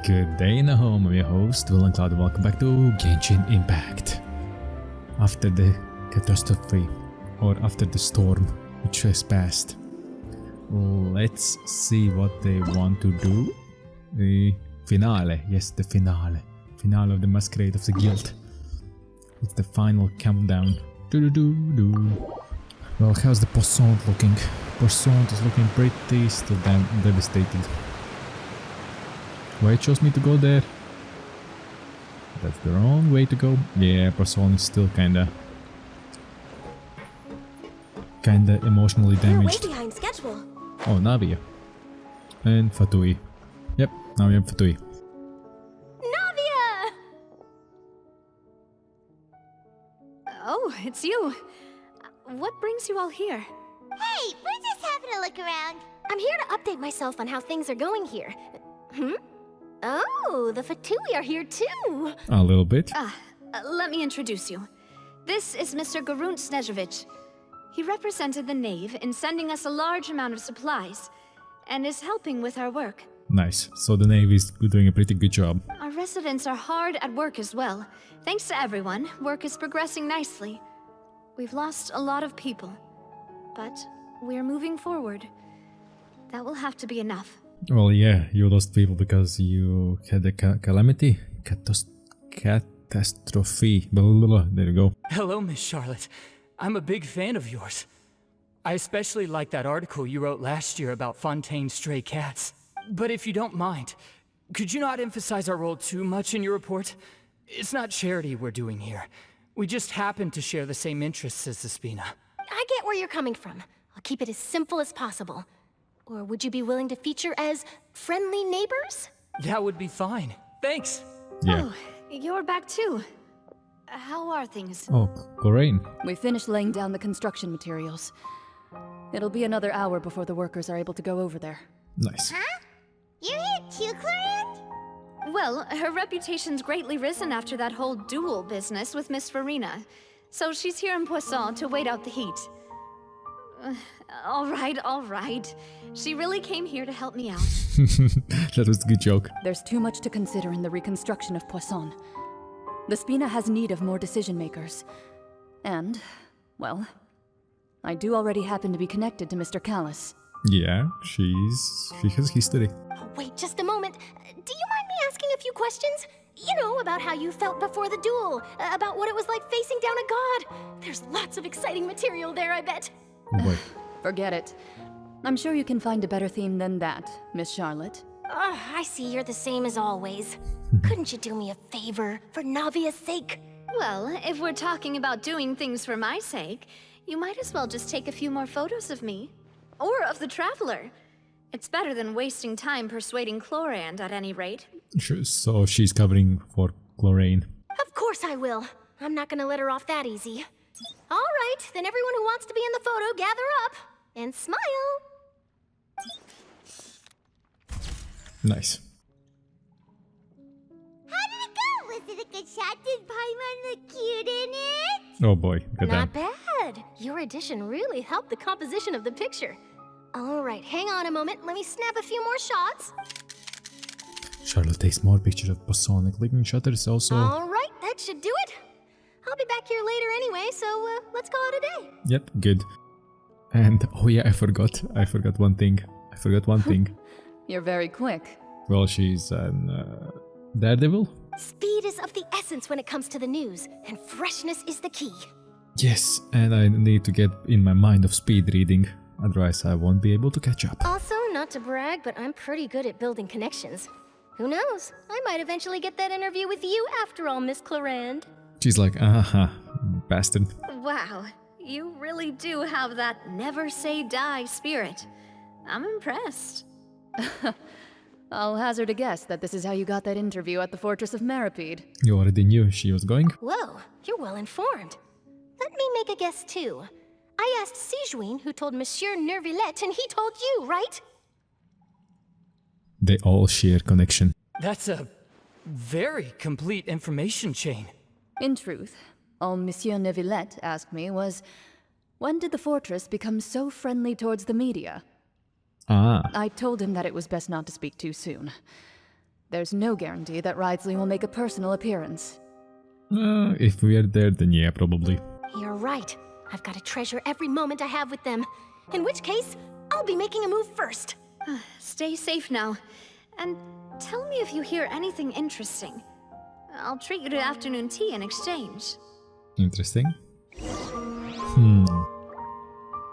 Good day in the home, I'm your host, VillainCloud. Welcome back to Genshin Impact. After the catastrophe, or after the storm which has passed, let's see what they want to do. The finale, yes, the finale. Finale of the Masquerade of the Guild. It's the final countdown. Well, how's the Poisson looking? Poisson is looking pretty still devastated. Why it chose me to go there? That's the wrong way to go. Yeah, Poisson is still kinda emotionally damaged. We're way behind schedule. Oh, Navia. And Fatui. Yep, now we have Fatui. Navia! Oh, it's you. What brings you all here? Hey, we're just having a look around. I'm here to update myself on how things are going here. Oh, the Fatui are here too. A little bit. Let me introduce you. This is Mr. Garunt Snezhevich. He represented the Knave in sending us a large amount of supplies, and is helping with our work. Nice. So the Navy is doing a pretty good job. Our residents are hard at work as well. Thanks to everyone, work is progressing nicely. We've lost a lot of people, but we're moving forward. That will have to be enough. Well, yeah, you lost people because you had a calamity? Catastrophe. Blah, blah, blah. There you go. Hello, Miss Charlotte. I'm a big fan of yours. I especially like that article you wrote last year about Fontaine's stray cats. But if you don't mind, could you not emphasize our role too much in your report? It's not charity we're doing here. We just happen to share the same interests as the Spina. I get where you're coming from. I'll keep it as simple as possible. Or would you be willing to feature as friendly neighbors? That would be fine. Thanks. Yeah. Oh, you're back too. How are things? Oh, Lorraine. We finished laying down the construction materials. It'll be another hour before the workers are able to go over there. Nice. Huh? You're here too, Clarence? Well, her reputation's greatly risen after that whole duel business with Miss Farina. So she's here in Poisson to wait out the heat. All right. She really came here to help me out. That was a good joke. There's too much to consider in the reconstruction of Poisson. The Spina has need of more decision makers. And, well, I do already happen to be connected to Mr. Callis. Yeah, she has history. Oh, wait just a moment. Do you mind me asking a few questions? You know, about how you felt before the duel, about what it was like facing down a god. There's lots of exciting material there, I bet. Oh boy. Forget it. I'm sure you can find a better theme than that, Miss Charlotte. I see you're the same as always. Couldn't you do me a favor, for Navia's sake? Well, if we're talking about doing things for my sake, you might as well just take a few more photos of me. Or of the Traveler. It's better than wasting time persuading Chlorand at any rate. So she's covering for Lorraine. Of course I will. I'm not gonna let her off that easy. All right, then everyone who wants to be in the photo, gather up and smile. Nice. How did it go? Was it a good shot? Did Paimon look cute in it? Oh boy, look at Not that. bad. Your addition really helped the composition of the picture. All right, hang on a moment. Let me snap a few more shots. Charlotte takes more pictures of Poisson. Clicking shutters also. All right, that should do it. I'll be back here later anyway, so let's call it a day. Yep, good. And oh yeah, I forgot one thing. You're very quick. Well, she's an daredevil. Speed is of the essence when it comes to the news, and freshness is the key. Yes, and I need to get in my mind of speed reading, otherwise I won't be able to catch up. Also, not to brag, but I'm pretty good at building connections. Who knows? I might eventually get that interview with you after all, Miss Chlorand. She's like, bastard. Wow, you really do have that never say die spirit. I'm impressed. I'll hazard a guess that this is how you got that interview at the Fortress of Maripede. You already knew she was going? Whoa, you're well informed. Let me make a guess too. I asked Sijuin, who told Monsieur Nervillette, and he told you, right? They all share connection. That's a very complete information chain. In truth, all Monsieur Neuvillette asked me was, when did the fortress become so friendly towards the media? Ah. I told him that it was best not to speak too soon. There's no guarantee that Ridsley will make a personal appearance. If we are there, then yeah, probably. You're right. I've got to treasure every moment I have with them. In which case, I'll be making a move first. Stay safe now. And tell me if you hear anything interesting. I'll treat you to afternoon tea in exchange. Interesting.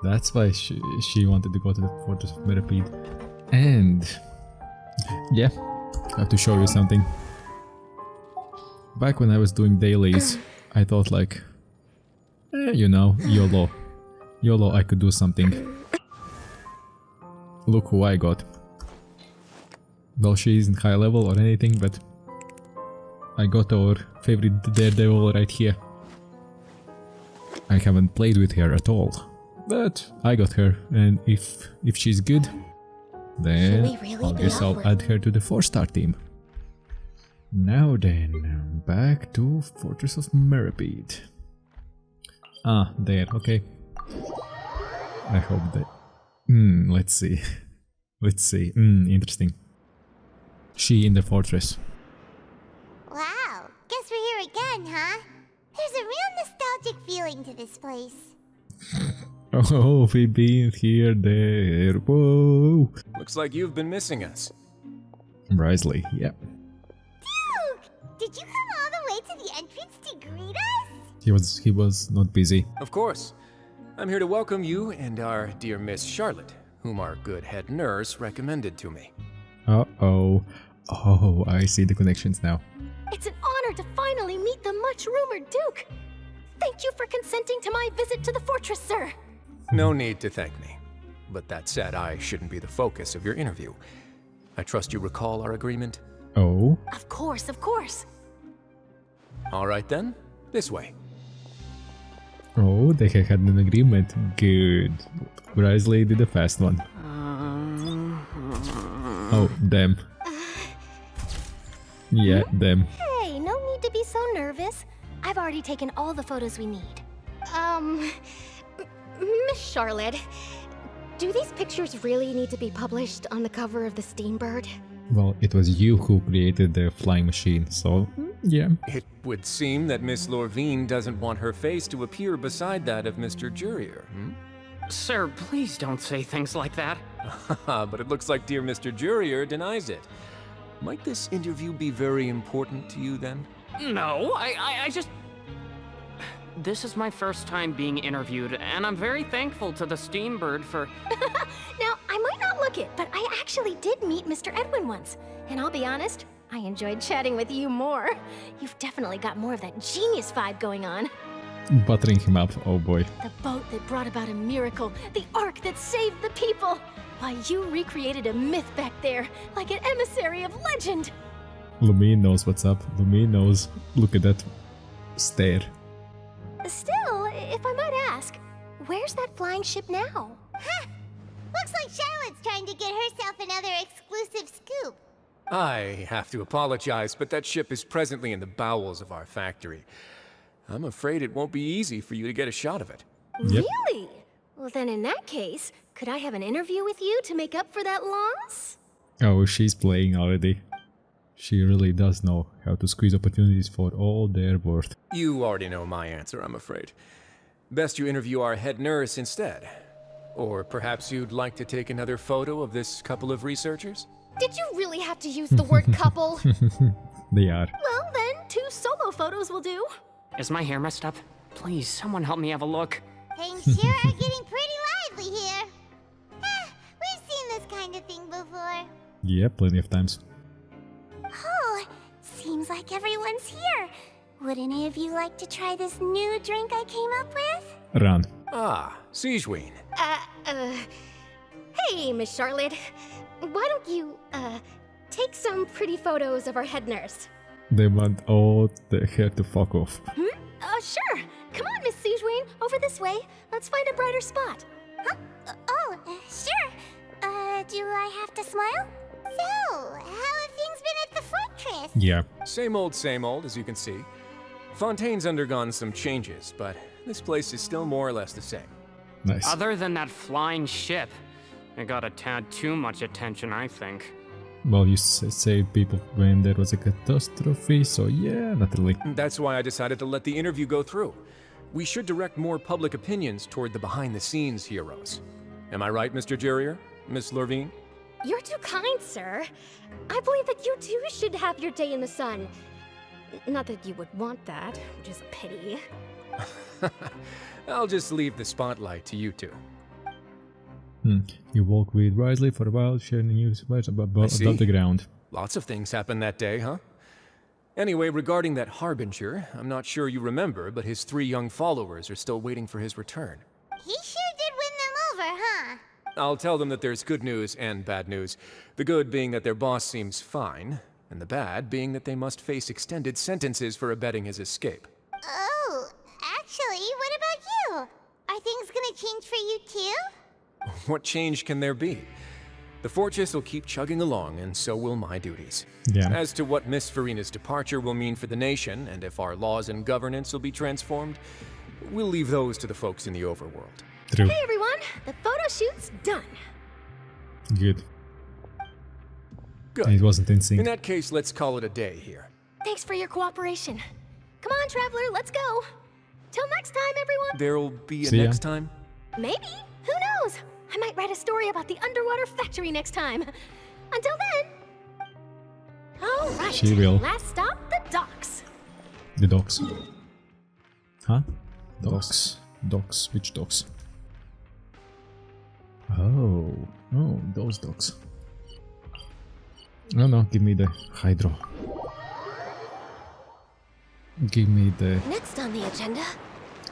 That's why she wanted to go to the Fortress of Meripede. And yeah, I have to show you something. Back when I was doing dailies, I thought like, you know, YOLO. YOLO, I could do something. Look who I got. Well, she isn't high level or anything, but I got our favorite daredevil right here. I haven't played with her at all, but I got her, and if she's good, then I guess I'll add her to the 4-star team. Now then, back to Fortress of Meripede. Ah, there, okay. I hope that... let's see. Let's see. Interesting. She in the fortress. Wow, guess we're here again, huh? There's a real nostalgic feeling to this place. Oh, we've been here, there. Whoa! Looks like you've been missing us. Risley, yeah. Duke! Did you come all the way to the entrance to greet us? He was not busy. Of course. I'm here to welcome you and our dear Miss Charlotte, whom our good head nurse recommended to me. Uh-oh. Oh, I see the connections now. It's an honor to finally meet the much-rumored Duke. Thank you for consenting to my visit to the fortress, sir. No need to thank me. But that said, I shouldn't be the focus of your interview. I trust you recall our agreement? Oh? Of course, of course. All right then, this way. Oh, they had an agreement. Good. Risley did the fast one. Oh, them. Yeah, them. Hey, no need to be so nervous. I've already taken all the photos we need. Miss Charlotte, do these pictures really need to be published on the cover of the Steambird? Well, it was you who created the flying machine, so yeah. It would seem that Miss Lorvine doesn't want her face to appear beside that of Mr. Jurier, Sir, please don't say things like that. But it looks like dear Mr. Jurier denies it. Might this interview be very important to you then? No, I just... This is my first time being interviewed, and I'm very thankful to the Steambird for... Now, I might not look it, but I actually did meet Mr. Edwin once. And I'll be honest, I enjoyed chatting with you more. You've definitely got more of that genius vibe going on. Buttering him up, oh boy. The boat that brought about a miracle, the ark that saved the people. Why, you recreated a myth back there, like an emissary of legend. Lumine knows what's up. Lumine knows. Look at that stare. Still, if I might ask, where's that flying ship now? Huh! Looks like Charlotte's trying to get herself another exclusive scoop. I have to apologize, but that ship is presently in the bowels of our factory. I'm afraid it won't be easy for you to get a shot of it. Yep. Really? Well, then in that case, could I have an interview with you to make up for that loss? Oh, she's playing already. She really does know how to squeeze opportunities for all their worth. You already know my answer, I'm afraid. Best you interview our head nurse instead. Or perhaps you'd like to take another photo of this couple of researchers? Did you really have to use the word couple? They are. Well, then, 2 solo photos will do. Is my hair messed up? Please, someone help me have a look. Things sure are getting pretty lively here. We've seen this kind of thing before. Yeah, plenty of times. Oh, seems like everyone's here. Would any of you like to try this new drink I came up with? Run. Ah, Sijween. Hey, Miss Charlotte. Why don't you, take some pretty photos of our head nurse? They want all the hair to fuck off. Sure. Come on, Miss Sijween, over this way. Let's find a brighter spot. Huh? Sure. Do I have to smile? So, how have things been at the fortress? Yeah. Same old, as you can see. Fontaine's undergone some changes, but this place is still more or less the same. Nice. Other than that flying ship, it got a tad too much attention, I think. Well, you saved people when there was a catastrophe, so yeah, not really. That's why I decided to let the interview go through. We should direct more public opinions toward the behind-the-scenes heroes. Am I right, Mr. Jurrier? Miss Lurvine? You're too kind, sir. I believe that you too should have your day in the sun. Not that you would want that, which is a pity. I'll just leave the spotlight to you two. You walk with wisely for a while, sharing the news above the ground. Lots of things happened that day, huh? Anyway, regarding that Harbinger, I'm not sure you remember, but his 3 young followers are still waiting for his return. He sure did win them over, huh? I'll tell them that there's good news and bad news. The good being that their boss seems fine, and the bad being that they must face extended sentences for abetting his escape. Oh, actually, what about you? Are things gonna change for you too? What change can there be? The fortress will keep chugging along, and so will my duties. Yeah. As to what Miss Farina's departure will mean for the nation, and if our laws and governance will be transformed, we'll leave those to the folks in the overworld. True. Hey everyone, the photo shoot's done. Good. Good. And it wasn't in sync. In that case, let's call it a day here. Thanks for your cooperation. Come on, Traveler, let's go. Till next time, everyone. There'll be a See ya. next time? Maybe. Who knows? I might write a story about the underwater factory next time. Until then. All right. She will. Last stop, the docks. The docks. Huh? Docks. Docks. Which docks? Oh. Oh, those docks. No, give me the Hydro. Give me the Next on the agenda.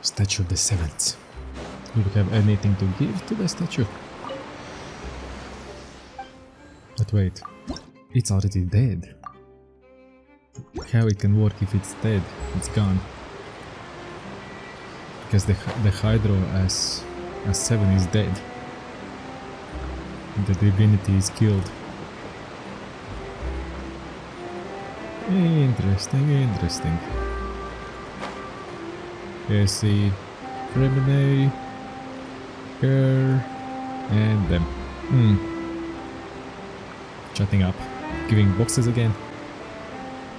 Statue of the Seventh. Do we have anything to give to the statue? But wait, it's already dead. How it can work if it's dead? It's gone. Because the Hydro as 7 is dead. The divinity is killed. Interesting. Here's the Remine, her, and them. Chatting up. Giving boxes again.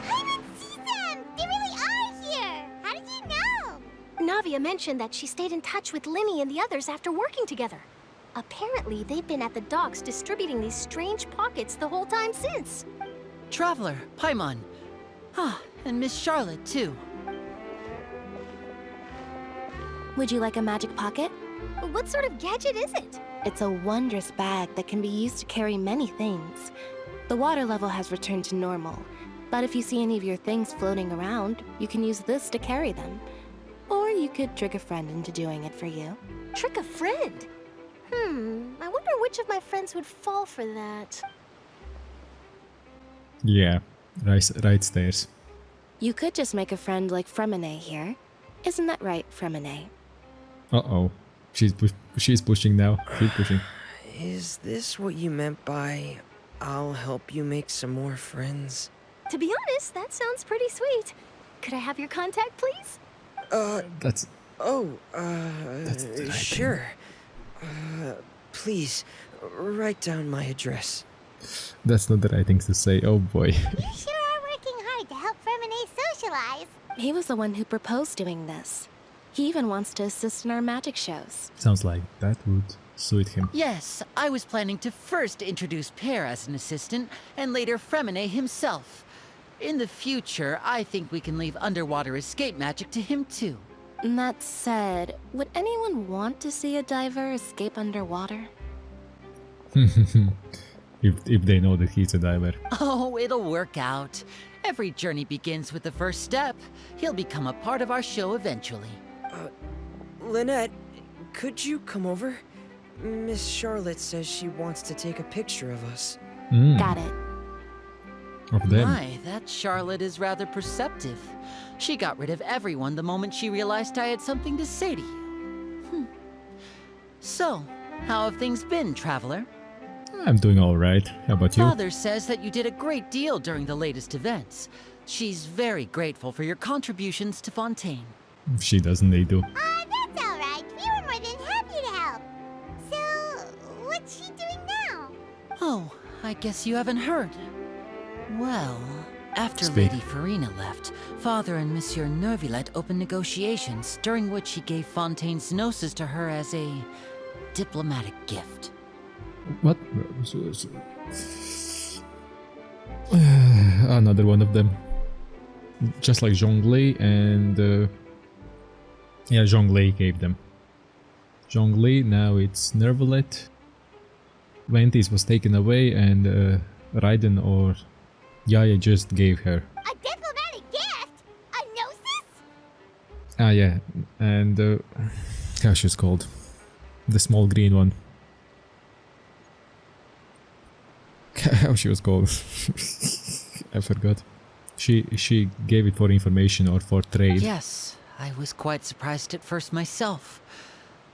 I didn't see them! They really are here! How did you know? Navia mentioned that she stayed in touch with Linny and the others after working together. Apparently, they've been at the docks distributing these strange pockets the whole time since. Traveler, Paimon. And Miss Charlotte, too. Would you like a magic pocket? What sort of gadget is it? It's a wondrous bag that can be used to carry many things. The water level has returned to normal, but if you see any of your things floating around, you can use this to carry them. Or you could trick a friend into doing it for you. Trick a friend? I wonder which of my friends would fall for that. Yeah, right stairs. You could just make a friend like Fremine here. Isn't that right, Fremine? Uh-oh. She's pushing now. Keep pushing. Is this what you meant by I'll help you make some more friends? To be honest, that sounds pretty sweet. Could I have your contact, please? That's... That's the right sure. Please, write down my address. That's not the right thing to say. Oh boy. You sure are working hard to help Fremine socialize. He was the one who proposed doing this. He even wants to assist in our magic shows. Sounds like that would suit him. Yes, I was planning to first introduce Pear as an assistant, and later Fremine himself. In the future, I think we can leave underwater escape magic to him too. That said, would anyone want to see a diver escape underwater? if they know that he's a diver. Oh, it'll work out. Every journey begins with the first step. He'll become a part of our show eventually. Lynette, could you come over? Miss Charlotte says she wants to take a picture of us. Got it. Of them. My, that Charlotte is rather perceptive. She got rid of everyone the moment she realized I had something to say to you. So, how have things been, Traveler? I'm doing alright. How about you? Father says that you did a great deal during the latest events. She's very grateful for your contributions to Fontaine. She doesn't, they do. That's alright. We were more than happy to help. So, what's she doing now? Oh, I I guess you haven't heard. Well, after Speak. Lady Farina left, Father and Monsieur Neuvillette opened negotiations, during which he gave Fontaine's Genosis to her as a diplomatic gift. What? Another one of them. Just like Zhongli and... yeah, Zhongli gave them. Zhongli, now it's Neuvillette. Ventis was taken away and Raiden or Yaya just gave her. A diplomatic gift? A Gnosis? Ah yeah, and how she's called? The small green one. How she was called? I forgot. She gave it for information or for trade. Yes, I was quite surprised at first myself.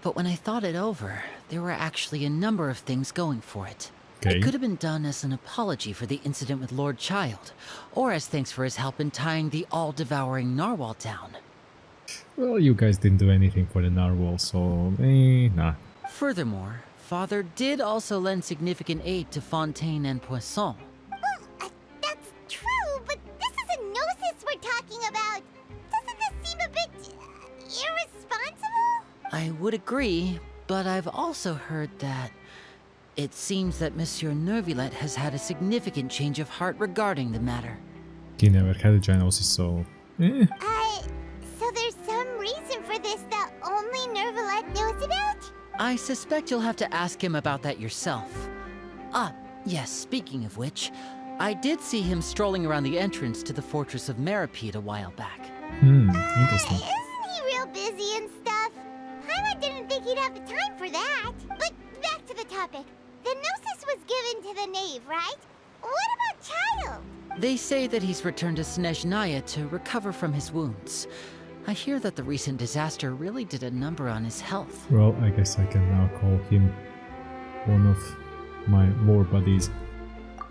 But when I thought it over, there were actually a number of things going for it. Okay. It could have been done as an apology for the incident with Lord Child, or as thanks for his help in tying the all-devouring narwhal down. Well, you guys didn't do anything for the narwhal, so nah. Furthermore, Father did also lend significant aid to Fontaine and Poisson. Well, that's true, but this is a Gnosis we're talking about. Doesn't this seem a bit irresponsible? I would agree, but I've also heard that it seems that Monsieur Neuvillette has had a significant change of heart regarding the matter. He never had a Genosis, so... So there's some reason for this that only Neuvillette knows about? I suspect you'll have to ask him about that yourself. Ah, yes, speaking of which, I did see him strolling around the entrance to the Fortress of Meripede a while back. Interesting. Isn't he real busy and stuff? Paimon didn't think he'd have the time for that. But back to the topic. The Gnosis was given to the knave, right? What about Child? They say that he's returned to Snezhnaya to recover from his wounds. I hear that the recent disaster really did a number on his health. Well, I guess I can now call him one of my war buddies.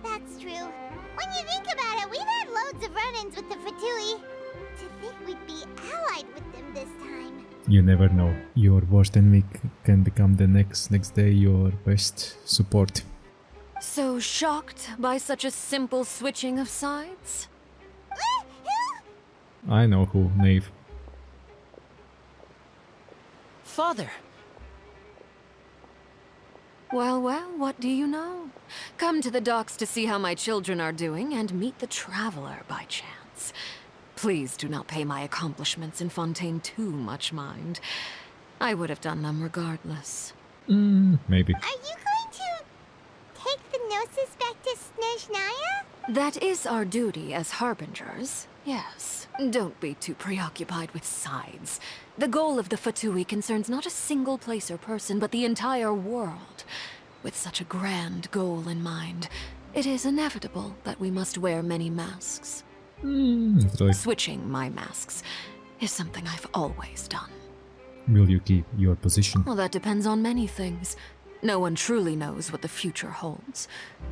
That's true. When you think about it, we've had loads of run-ins with the Fatui. To think we'd be allied with them this time. You never know. Your worst enemy can become the next day your best support. So shocked by such a simple switching of sides? I know who, Knave. Father! Well, what do you know? Come to the docks to see how my children are doing and meet the Traveler by chance. Please do not pay my accomplishments in Fontaine too much mind. I would have done them regardless. Maybe. Are you going to take the Gnosis back to Snezhnaya? That is our duty as Harbingers, yes. Don't be too preoccupied with sides. The goal of the Fatui concerns not a single place or person, but the entire world. With such a grand goal in mind, it is inevitable that we must wear many masks. Switching my masks is something I've always done. Will you keep your position? Well, that depends on many things. No one truly knows what the future holds.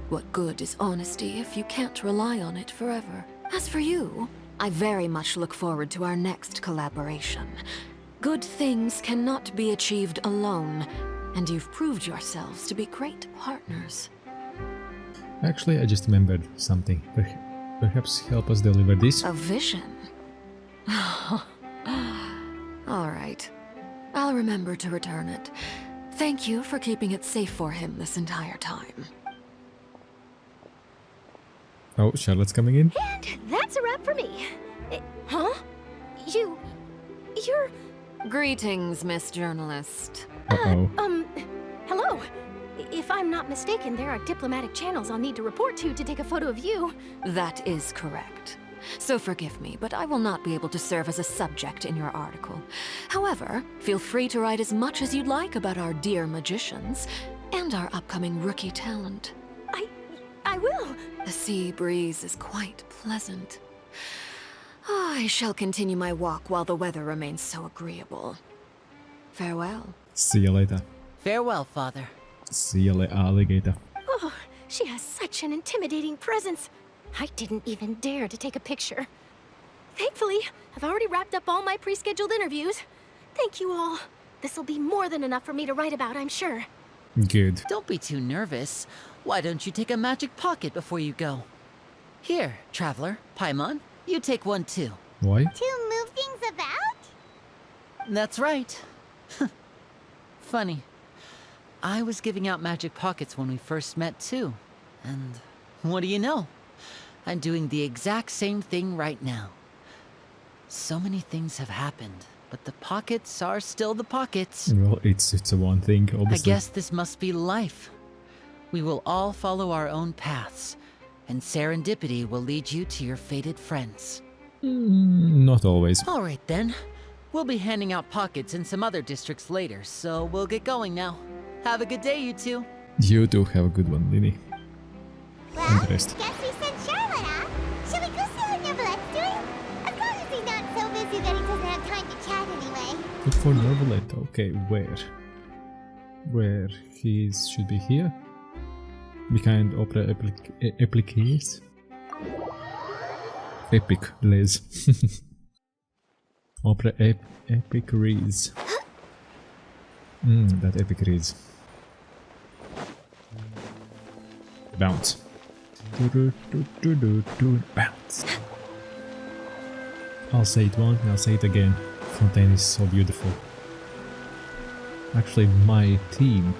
What good is honesty if you can't rely on it forever? As for you, I very much look forward to our next collaboration. Good things cannot be achieved alone, and you've proved yourselves to be great partners. Actually, I just remembered something. Perhaps help us deliver this? A vision? All right. I'll remember to return it. Thank you for keeping it safe for him this entire time. Oh, Charlotte's coming in? And that's a wrap for me. Huh? You're... Greetings, Miss Journalist. Uh-oh. Hello. If I'm not mistaken, there are diplomatic channels I'll need to report to take a photo of you. That is correct. So forgive me, but I will not be able to serve as a subject in your article. However, feel free to write as much as you'd like about our dear magicians and our upcoming rookie talent. I will. The sea breeze is quite pleasant. I shall continue my walk while the weather remains so agreeable. Farewell. See you later. Farewell, Father. See you later, alligator. Oh, she has such an intimidating presence. I didn't even dare to take a picture. Thankfully, I've already wrapped up all my pre-scheduled interviews. Thank you all. This'll be more than enough for me to write about, I'm sure. Good. Don't be too nervous. Why don't you take a magic pocket before you go? Here, Traveler, Paimon, you take one too. Why? To move things about? That's right. Funny. I was giving out magic pockets when we first met too. And what do you know? I'm doing the exact same thing right now. So many things have happened, but the pockets are still the pockets. Well, it's a one thing, obviously. I guess this must be life. We will all follow our own paths, and serendipity will lead you to your fated friends. Not always. All right then. We'll be handing out pockets in some other districts later, so we'll get going now. Have a good day, you two. You too have a good one, Lini. Well, And the rest. guess we sent Charlotte off. Shall we go see how Neverlette's doing? As long as he's not so busy that he doesn't have time to chat anyway. Look for Neverlet. Okay, where? Where he is, should be here? Behind Opera Appliques? Epic, Liz. Opera Epic Reads. That Epic Reads. Bounce. Bounce. I'll say it once and I'll say it again. Fontaine is so beautiful. Actually, my theme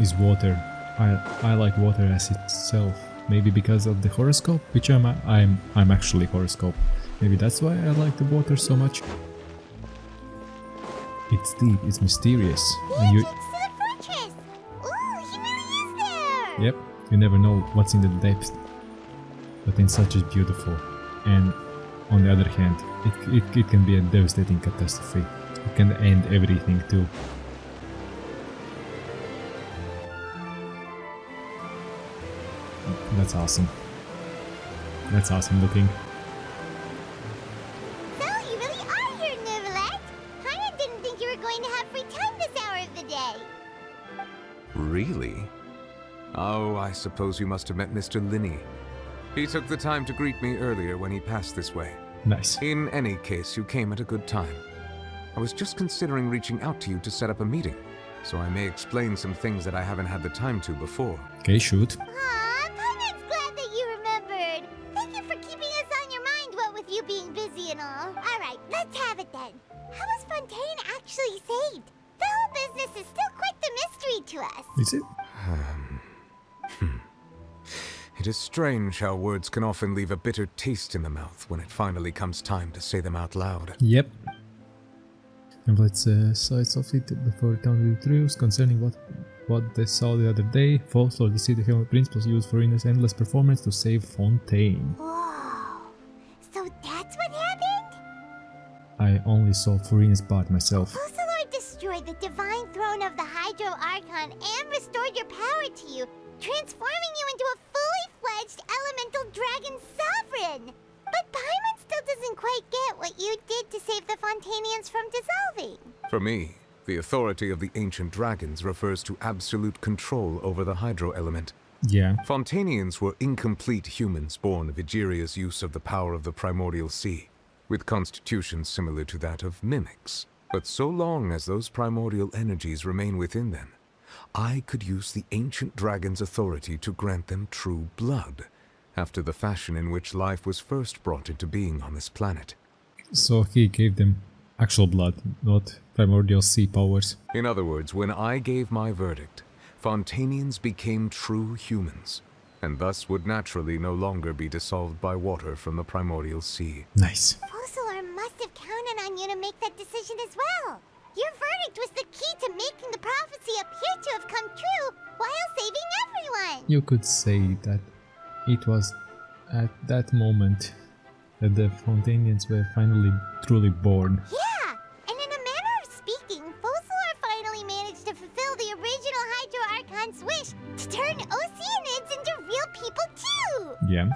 is water. I like water as itself. Maybe because of the horoscope, which I'm actually horoscope. Maybe that's why I like the water so much. It's deep, it's mysterious, and you. To the fortress. Ooh, he really is there. Yep, you never know what's in the depths. But in such is beautiful, and on the other hand, it can be a devastating catastrophe. It can end everything too. That's awesome. That's awesome looking. So, you really are here, Neverlet. Paimon didn't think you were going to have free time this hour of the day. Really? Oh, I suppose you must have met Mr. Linney. He took the time to greet me earlier when he passed this way. Nice. In any case, you came at a good time. I was just considering reaching out to you to set up a meeting, so I may explain some things that I haven't had the time to before. Okay, shoot. Aw, Paimon's glad that you remembered. Thank you for keeping us on your mind, what with you being busy and all. Alright, let's have it then. How was Fontaine actually saved? The whole business is still quite the mystery to us. Is it? It is strange how words can often leave a bitter taste in the mouth when it finally comes time to say them out loud. Yep. And let's side softly before down to the truths concerning what they saw the other day. False or deceive the human principles used for Ina's endless performance to save Fontaine. Whoa. So that's what happened? I only saw Furina's part myself. Focalor destroyed the divine throne of the Hydro Archon and restored your power to you, transforming you into a fully fledged elemental dragon sovereign. But Paimon still doesn't quite get what you did to save the Fontainians from dissolving. For me, the authority of the ancient dragons refers to absolute control over the hydro element. Yeah. Fontainians were incomplete humans born of Egeria's use of the power of the primordial sea, with constitutions similar to that of mimics. But so long as those primordial energies remain within them, I could use the ancient dragon's authority to grant them true blood, after the fashion in which life was first brought into being on this planet. So he gave them actual blood, not primordial sea powers. In other words, when I gave my verdict, Fontainians became true humans, and thus would naturally no longer be dissolved by water from the primordial sea. Nice. Focalor must have counted on you to make that decision as well. Your verdict was the key to making the prophecy appear to have come true while saving everyone. You could say that it was at that moment that the Fontainians were finally truly born. Yeah, and in a manner of speaking, Focalor finally managed to fulfill the original Hydro Archon's wish to turn Oceanids into real people too! Yeah.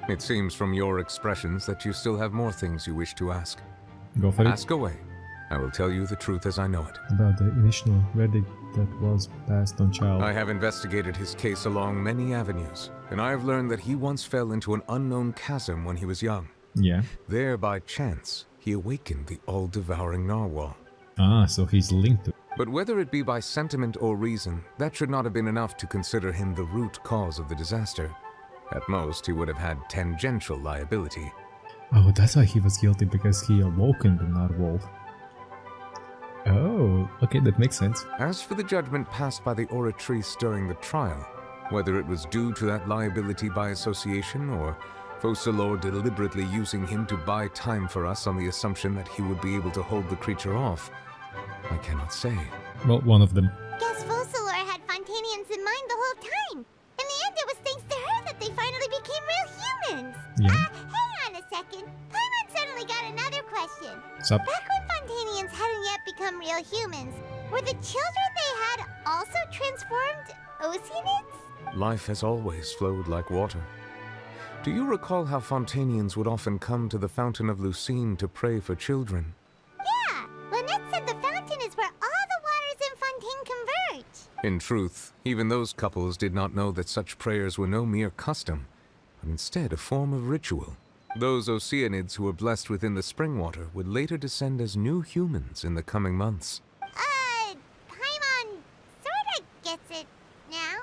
It seems from your expressions that you still have more things you wish to ask. Go for it. Ask away. I will tell you the truth as I know it. About the initial verdict that was passed on Child. I have investigated his case along many avenues, and I have learned that he once fell into an unknown chasm when he was young. Yeah. There, by chance, he awakened the all-devouring narwhal. Ah, so he's linked to... But whether it be by sentiment or reason, that should not have been enough to consider him the root cause of the disaster. At most, he would have had tangential liability. Oh, that's why he was guilty, because he awoken the narwhal. Oh, okay, that makes sense. As for the judgment passed by the Oratrice during the trial, whether it was due to that liability by association, or Focalors deliberately using him to buy time for us on the assumption that he would be able to hold the creature off, I cannot say. Well, one of them. Guess Focalors had Fontanians in mind the whole time. In the end, it was thanks to her that they finally became real humans. Yeah. Hang on a second. Paimon suddenly got another question. Sup? Back when Fontanians hadn't yet become real humans, were the children they had also transformed Oceanids? Life has always flowed like water. Do you recall how Fontanians would often come to the Fountain of Lucine to pray for children? Yeah, Lynette said the fountain is where all the waters in Fontaine converge. In truth, even those couples did not know that such prayers were no mere custom, but instead a form of ritual. Those Oceanids who were blessed within the spring water would later descend as new humans in the coming months. Paimon sorta gets it now.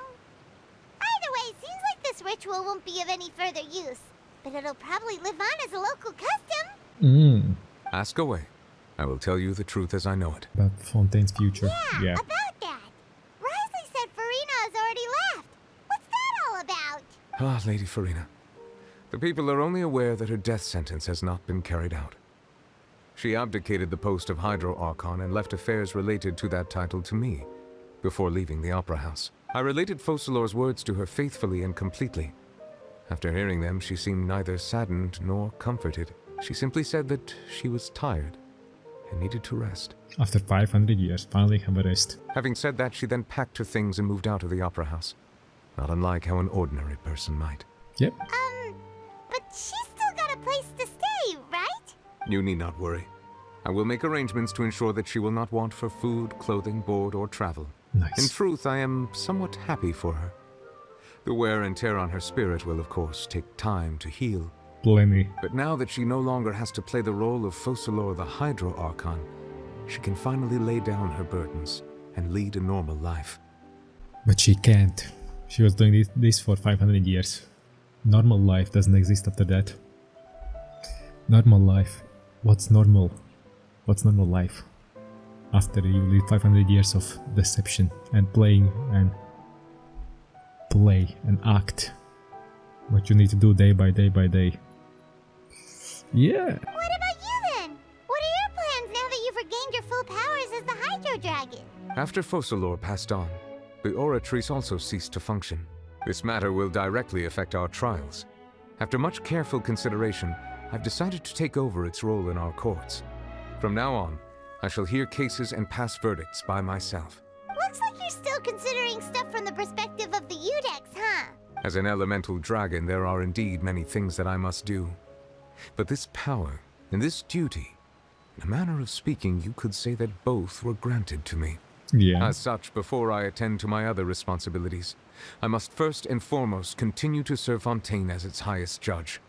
Either way, it seems like this ritual won't be of any further use, but it'll probably live on as a local custom. Ask away. I will tell you the truth as I know it. About Fontaine's future. Yeah. About that. Risley said Farina has already left. What's that all about? Ah, Lady Farina. The people are only aware that her death sentence has not been carried out. She abdicated the post of Hydro Archon and left affairs related to that title to me, before leaving the Opera House. I related Focalors' words to her faithfully and completely. After hearing them, she seemed neither saddened nor comforted. She simply said that she was tired and needed to rest. After 500 years, finally have a rest. Having said that, she then packed her things and moved out of the Opera House. Not unlike how an ordinary person might. Yep. But she's still got a place to stay, right? You need not worry. I will make arrangements to ensure that she will not want for food, clothing, board, or travel. Nice. In truth, I am somewhat happy for her. The wear and tear on her spirit will, of course, take time to heal. Plenty. But now that she no longer has to play the role of Focalors the Hydro Archon, she can finally lay down her burdens and lead a normal life. But she can't. She was doing this for 500 years. Normal life doesn't exist after that. Normal life. What's normal? What's normal life? After you live 500 years of deception and playing and play and act. What you need to do day by day by day. Yeah. What about you then? What are your plans now that you've regained your full powers as the Hydro Dragon? After Focalors passed on, the Oratrice also ceased to function. This matter will directly affect our trials. After much careful consideration, I've decided to take over its role in our courts. From now on, I shall hear cases and pass verdicts by myself. Looks like you're still considering stuff from the perspective of the Udex, huh? As an elemental dragon, there are indeed many things that I must do. But this power and this duty, in a manner of speaking, you could say that both were granted to me. Yeah. As such, before I attend to my other responsibilities, I must first and foremost continue to serve Fontaine as its highest judge.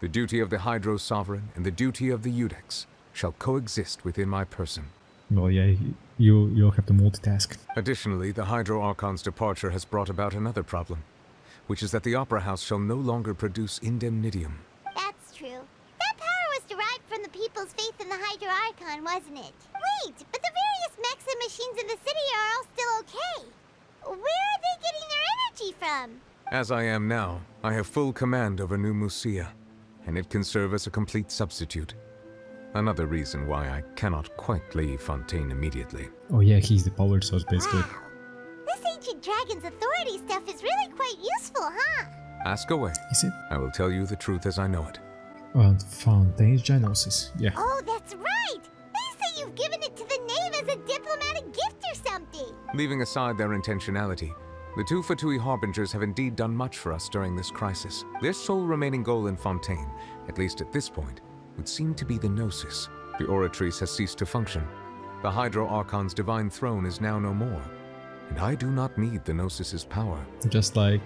The duty of the Hydro Sovereign and the duty of the Udex shall coexist within my person. Well, yeah, you'll have to multitask. Additionally, the Hydro Archon's departure has brought about another problem, which is that the Opera House shall no longer produce indemnitium. That's true. That power was derived from the people's faith in the Hydro Archon, wasn't it? Wait, but the various mechs and machines in the city are all still okay. Where are they getting their energy from? As I am now, I have full command over New Musia, and it can serve as a complete substitute. Another reason why I cannot quite leave Fontaine immediately. Oh yeah, he's the power source basically. Wow. This ancient dragon's authority stuff is really quite useful, huh? Ask away. Is it? I will tell you the truth as I know it. Well, Fontaine's Genosis, yeah. Oh, that's right! They say you've given it to the knave as a diplomatic gift or something! Leaving aside their intentionality, the two Fatui Harbingers have indeed done much for us during this crisis. Their sole remaining goal in Fontaine, at least at this point, would seem to be the Gnosis. The Oratrice has ceased to function. The Hydro Archon's divine throne is now no more, and I do not need the Gnosis's power. Just like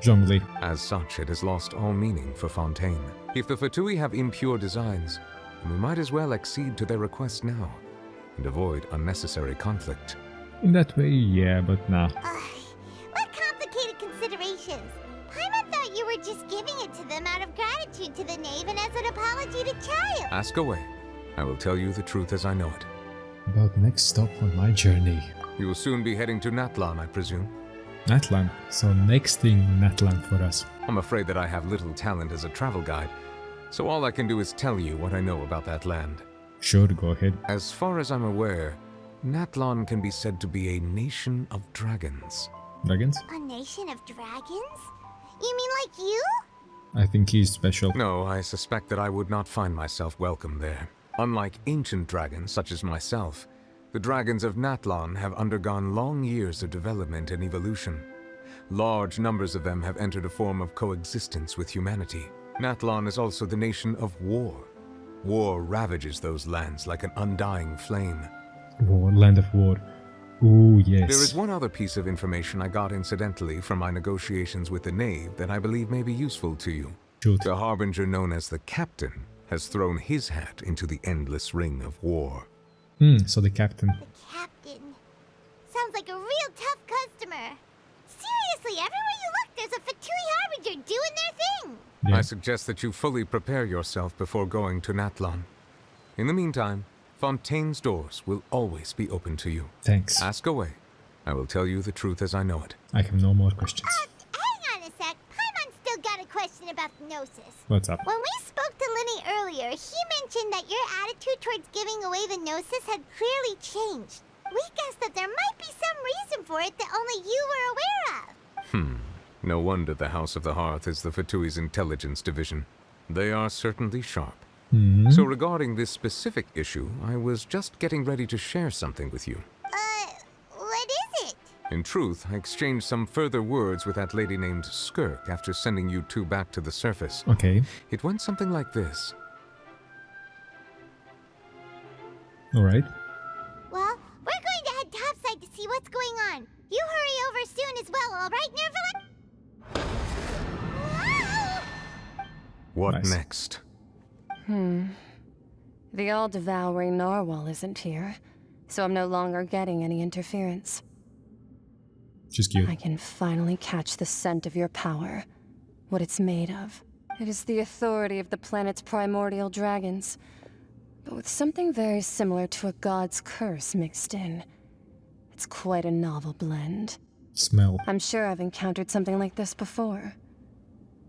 Zhongli. As such, it has lost all meaning for Fontaine. If the Fatui have impure designs, then we might as well accede to their request now. and avoid unnecessary conflict. In that way, yeah, but nah. What complicated considerations? Paimon thought you were just giving it to them out of gratitude to the knave and as an apology to Chayo. Ask away. I will tell you the truth as I know it. About next stop on my journey. You will soon be heading to Natlan, I presume. Natlan. So next thing Natlan for us. I'm afraid that I have little talent as a travel guide, so all I can do is tell you what I know about that land. Sure, go ahead. As far as I'm aware, Natlan can be said to be a nation of dragons. Dragons? A nation of dragons? You mean like you? I think he's special. No, I suspect that I would not find myself welcome there. Unlike ancient dragons such as myself, the dragons of Natlan have undergone long years of development and evolution. Large numbers of them have entered a form of coexistence with humanity. Natlan is also the nation of war. War ravages those lands like an undying flame. War, land of war. Ooh, yes. There is one other piece of information I got incidentally from my negotiations with the knave that I believe may be useful to you. Shoot. The harbinger known as the Captain has thrown his hat into the endless ring of war. So the captain. The captain. Sounds like a real tough customer. Seriously, everywhere you look, there's a Fatui harbinger doing their thing. Yeah. I suggest that you fully prepare yourself before going to Natlan. In the meantime, Fontaine's doors will always be open to you. Thanks. Ask away. I will tell you the truth as I know it. I have no more questions. Hang on a sec. Paimon's still got a question about Gnosis. What's up? When we spoke to Linny earlier, he mentioned that your attitude towards giving away the Gnosis had clearly changed. We guessed that there might be some reason for it that only you were aware of. No wonder the House of the Hearth is the Fatui's intelligence division. They are certainly sharp. So regarding this specific issue, I was just getting ready to share something with you. What is it? In truth, I exchanged some further words with that lady named Skirk after sending you two back to the surface. Okay. It went something like this. Alright. Well, we're going to head topside to see what's going on. You hurry over soon as well, alright, Nervalin? What Nice. next? The all-devouring narwhal isn't here, so I'm no longer getting any interference. She's cute. I can finally catch the scent of your power, what it's made of. It is the authority of the planet's primordial dragons, but with something very similar to a god's curse mixed in. It's quite a novel blend. Smell. I'm sure I've encountered something like this before.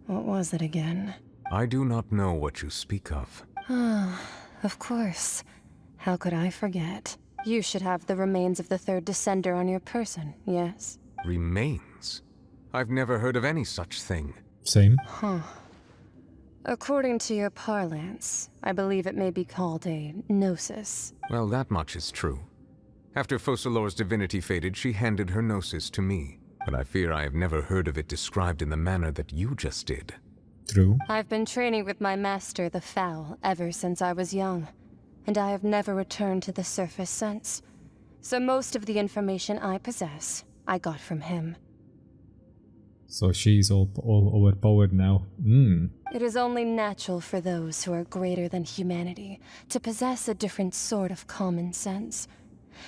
What was it again? I do not know what you speak of. Of course. How could I forget? You should have the remains of the third descender on your person, yes? Remains? I've never heard of any such thing. Same. According to your parlance, I believe it may be called a gnosis. Well, that much is true. After Focalor's divinity faded, she handed her gnosis to me. But I fear I have never heard of it described in the manner that you just did. True. I've been training with my master, the Foul, ever since I was young, and I have never returned to the surface since. So most of the information I possess, I got from him. So she's all overpowered now. It is only natural for those who are greater than humanity to possess a different sort of common sense,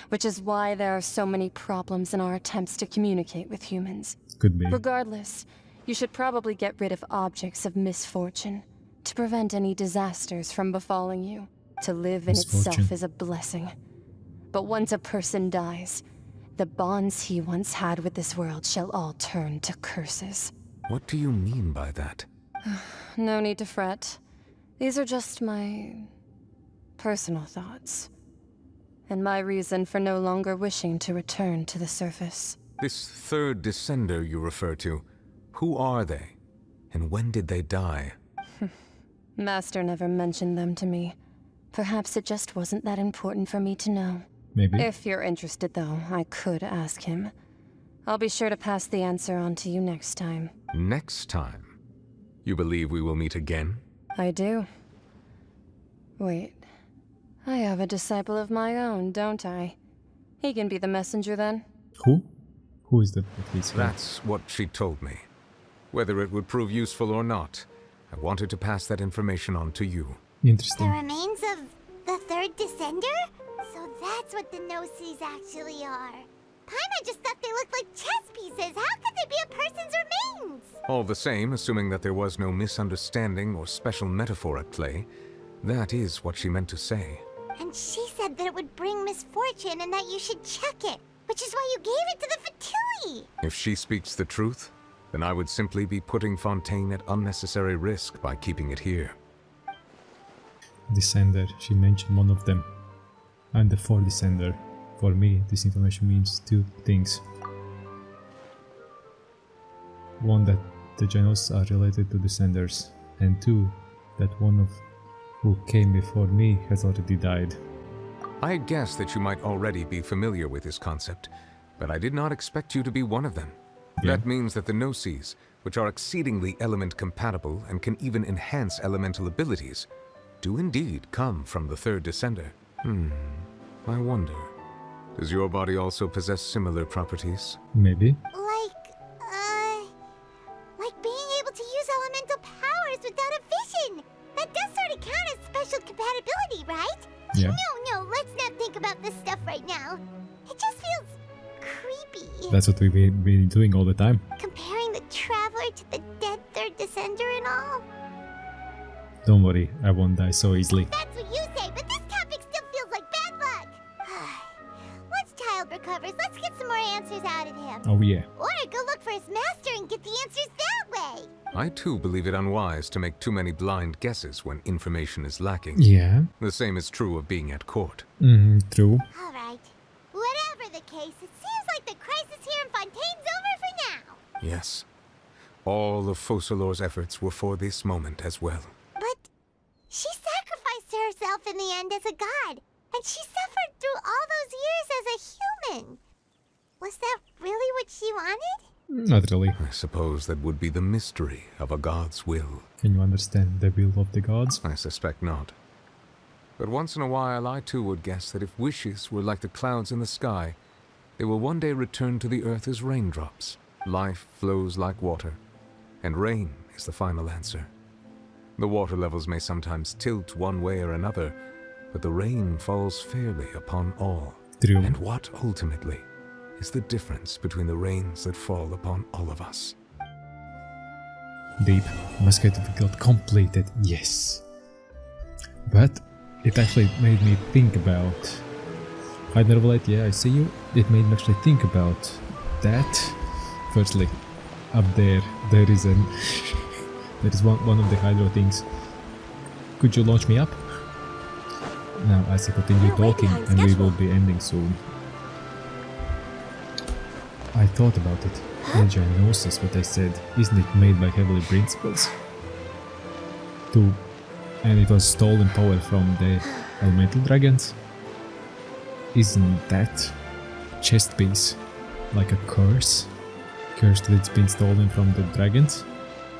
which is why there are so many problems in our attempts to communicate with humans. Could be. Regardless, you should probably get rid of objects of misfortune to prevent any disasters from befalling you. To live in itself is a blessing. But once a person dies, the bonds he once had with this world shall all turn to curses. What do you mean by that? No need to fret. These are just my personal thoughts. And my reason for no longer wishing to return to the surface. This third descender you refer to, who are they? And when did they die? Master never mentioned them to me. Perhaps it just wasn't that important for me to know. Maybe. If you're interested, though, I could ask him. I'll be sure to pass the answer on to you next time. Next time? You believe we will meet again? I do. Wait. I have a disciple of my own, don't I? He can be the messenger then. Who? Who is the police? That's what she told me. Whether it would prove useful or not, I wanted to pass that information on to you. Interesting. The remains of the third descender? So So that's what the Gnosis actually are. Paimon just thought they looked like chess pieces. How could they be a person's remains? All the same, assuming that there was no misunderstanding or special metaphor at play, that is what she meant to say. And she said that it would bring misfortune and that you should check it, which is why you gave it to the Fatui. If she speaks the truth, then I would simply be putting Fontaine at unnecessary risk by keeping it here. Descender, she mentioned one of them. I'm the fourth Descender. For me, this information means two things. One, that the Genosis are related to Descenders, and two, that one of who came before me has already died. I guessed that you might already be familiar with this concept, but I did not expect you to be one of them. Yeah. That means that the Gnosis, which are exceedingly element compatible and can even enhance elemental abilities, do indeed come from the third Descender. I wonder, does your body also possess similar properties? Maybe. Like being able to use elemental powers without a vision. That does sort of count as special compatibility, right? Yeah. No, let's not think about this stuff right now. It just feels creepy. That's what we've been doing all the time. Comparing the Traveler to the dead third Descender and all. Don't worry, I won't die so easily. That's what you say, but this topic still feels like bad luck. Once Child recovers, let's get some more answers out of him. Oh yeah. Or go look for his master and get the answers that way. I too believe it unwise to make too many blind guesses when information is lacking. Yeah. The same is true of being at court. True. Alright. Whatever the case, it seems like the crisis here in Fontaine's over for now. Yes. All of Focalor's efforts were for this moment as well. But she sacrificed herself in the end as a god, and she suffered through all those years as a human. Was that really what she wanted? Not really. I suppose that would be the mystery of a god's will. Can you understand the will of the gods? I suspect not. But once in a while I too would guess that if wishes were like the clouds in the sky, they will one day return to the earth as raindrops. Life flows like water, and rain is the final answer. The water levels may sometimes tilt one way or another, but the rain falls fairly upon all. True. And what ultimately is the difference between the rains that fall upon all of us? Deep. Masquerade got completed, yes. But it actually made me think about... Hydra Light, yeah, I see you. It made me actually think about that. Firstly, up there is an... there is one of the Hydro things. Could you launch me up? Now, as I continue talking, and we will be ending soon. I thought about it. In Genosis, what I said, isn't it made by heavenly principles? And it was stolen power from the elemental dragons? Isn't that chest piece like a curse? Curse that it's been stolen from the dragons?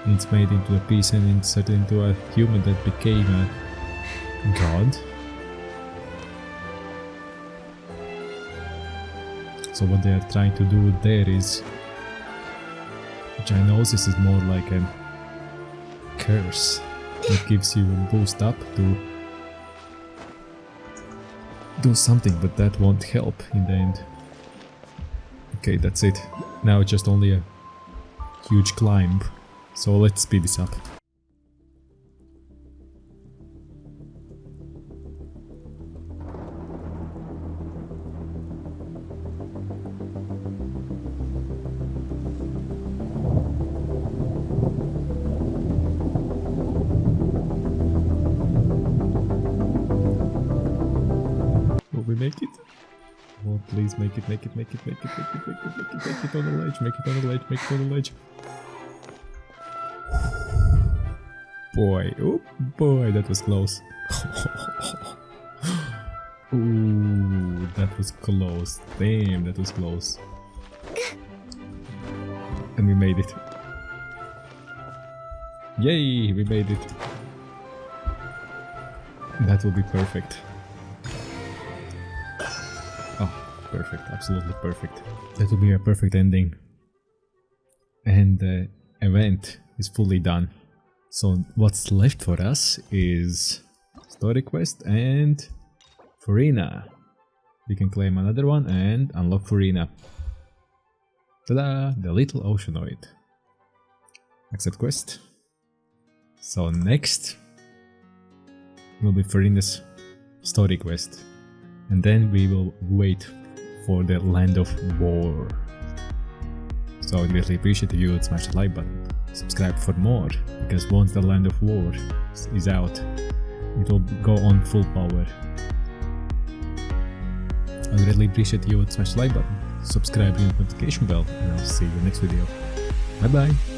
And it's made into a piece and inserted into a human that became a god? So what they are trying to do there is... Genosis is more like a curse that gives you a boost up to do something, but that won't help in the end. Okay, that's it. Now it's just only a huge climb. So let's speed this up. We make it? Oh, please make it on the ledge, make it on the ledge. Boy, oh boy, that was close. Ooh, that was close. Damn, that was close. And we made it. Yay, we made it. That will be perfect. Perfect, absolutely perfect. That will be a perfect ending. And the event is fully done. So what's left for us is story quest and Farina. we can claim another one and unlock Farina. Ta-da! The little oceanoid. Accept quest. So next will be Farina's story quest. And then we will wait for the Land of War. So I'd really appreciate if you would smash the like button. Subscribe for more, because once the Land of War is out, it will go on full power. I'd really appreciate if you would smash the like button, subscribe and notification bell, and I'll see you in the next video. Bye bye!